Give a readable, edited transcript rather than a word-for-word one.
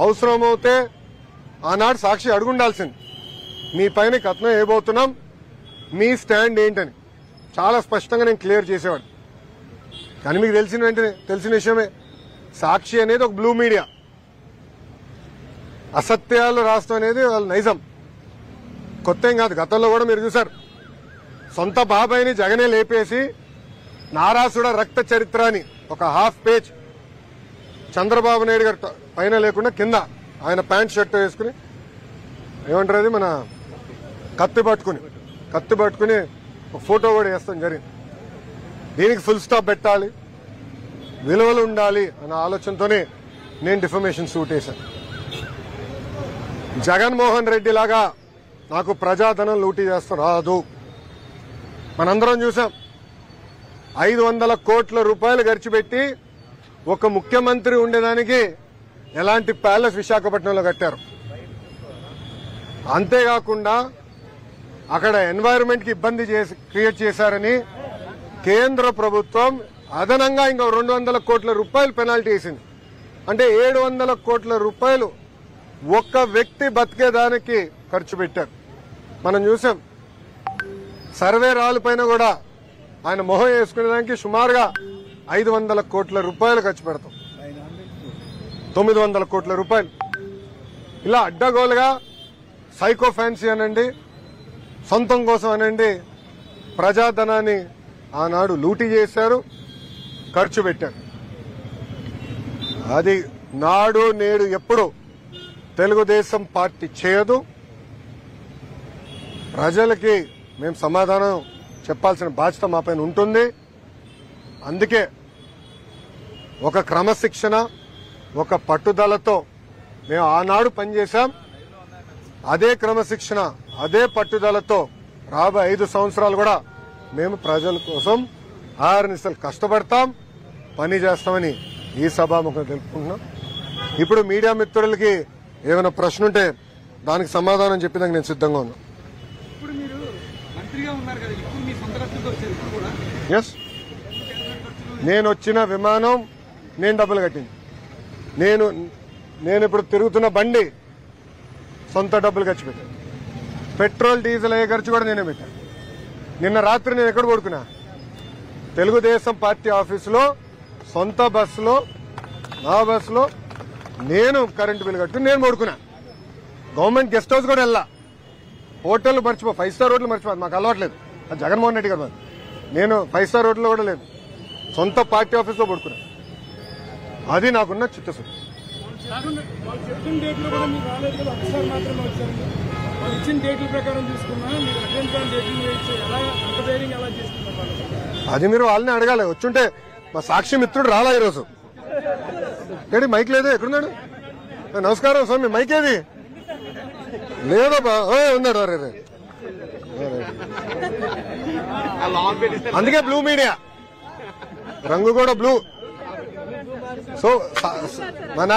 అవసరమైతే ఆనాడు సాక్షి అడుగుండాల్సింది, మీ పైన కథనం వేయబోతున్నాం, మీ స్టాండ్ ఏంటని చాలా స్పష్టంగా నేను క్లియర్ చేసేవాడు. కానీ మీకు తెలిసిన విషయమే, సాక్షి అనేది ఒక బ్లూ మీడియా, అసత్యాలు రాష్ట్రం అనేది వాళ్ళ నైజం, కొత్త ఏం కాదు. గతంలో కూడా మీరు చూసారు, సొంత బాబాయిని జగనే లేపేసి నారాసుడ రక్త చరిత్ర అని ఒక హాఫ్ పేజ్ చంద్రబాబు నాయుడు గారి పైన లేకుండా కింద ఆయన ప్యాంట్ షర్ట్ వేసుకుని ఏమంటారు అది మన కత్తి పట్టుకుని ఒక ఫోటో కూడా వేస్తాం జరిగింది. దీనికి ఫుల్ స్టాప్ పెట్టాలి, విలువలు ఉండాలి అన్న ఆలోచనతోనే నేను డిఫమేషన్ సూట్ వేశాను. జగన్మోహన్ రెడ్డి లాగా నాకు ప్రజాధనం లూటీ చేస్తాం రాదు. మనందరం చూసాం, 500 కోట్ల రూపాయలు ఖర్చు పెట్టి ఒక ముఖ్యమంత్రి ఉండేదానికి ఎలాంటి ప్యాలెస్ విశాఖపట్నంలో కట్టారు. అంతేకాకుండా అక్కడ ఎన్వైరన్మెంట్ కి ఇబ్బంది క్రియేట్ చేశారని కేంద్ర ప్రభుత్వం అదనంగా ఇంకా 200 కోట్ల రూపాయలు పెనాల్టీ వేసింది. అంటే 700 కోట్ల రూపాయలు ఒక్క వ్యక్తి బతికేదానికి ఖర్చు పెట్టారు. మనం చూసాం, సర్వే రాళ్ళ పైన కూడా ఆయన మొహం వేసుకునేదానికి సుమారుగా 500 కోట్ల రూపాయలు ఖర్చు పెడతాం, 900 కోట్ల రూపాయలు. ఇలా అడ్డగోలుగా సైకో ఫ్యాన్సీ అనండి, సొంతం కోసం అనండి, ప్రజాధనాన్ని ఆనాడు లూటీ చేశారు, ఖర్చు పెట్టారు. అది నాడు నేడు ఎప్పుడు తెలుగుదేశం పార్టీ చేయదు. ప్రజలకి మేము సమాధానం చెప్పాల్సిన బాధ్యత మా పైన ఉంటుంది. అందుకే ఒక క్రమశిక్షణ, ఒక పట్టుదలతో మేము ఆనాడు పనిచేశాం. అదే క్రమశిక్షణ, అదే పట్టుదలతో రాబోయే 5 సంవత్సరాలు కూడా మేము ప్రజల కోసం ఆహర్నిశలు కష్టపడతాం, పని చేస్తామని ఈ సభాముఖంగా తెలుపుకుంటున్నాం. ఇప్పుడు మీడియా మిత్రులకి ఏమైనా ప్రశ్న ఉంటే దానికి సమాధానం చెప్పేదానికి నేను సిద్ధంగా ఉన్నా. ఎస్, నేను వచ్చిన విమానం నేను డబ్బులు కట్టింది, నేను ఇప్పుడు తిరుగుతున్న బండి సొంత డబ్బులు ఖర్చు పెట్టాను, పెట్రోల్ డీజిల్ అయ్యే ఖర్చు కూడా నేనే పెట్టాను. నిన్న రాత్రి నేను ఎక్కడ పడుకున్నా? తెలుగుదేశం పార్టీ ఆఫీసులో, సొంత బస్సులో, నా బస్సులో నేను కరెంటు బిల్లు కట్టుకుని నేను పడుకున్నా. గవర్నమెంట్ గెస్ట్ హౌస్ కూడా వెళ్ళా, హోటల్ మర్చిపో, 5 స్టార్ హోటల్ మర్చిపోదు, మాకు అలవాట్లేదు. అది జగన్మోహన్ రెడ్డి గారు, నేను 5 స్టార్ హోటల్లో కూడా లేదు, సొంత పార్టీ ఆఫీస్లో పడుకున్నా. అది నాకున్న చిత్తశుద్ధి. అది మీరు వాళ్ళని అడగాలి. వచ్చుంటే మా సాక్షి మిత్రుడు రాలా ఈరోజు. ఏడి మైక్ లేదే, ఎక్కడున్నాడు? నమస్కారం స్వామి, మైక్ ఏది? లేదో బా ఉన్నాడు. అరే అందుకే బ్లూ మీడియా, రంగు కూడా బ్లూ. సో మన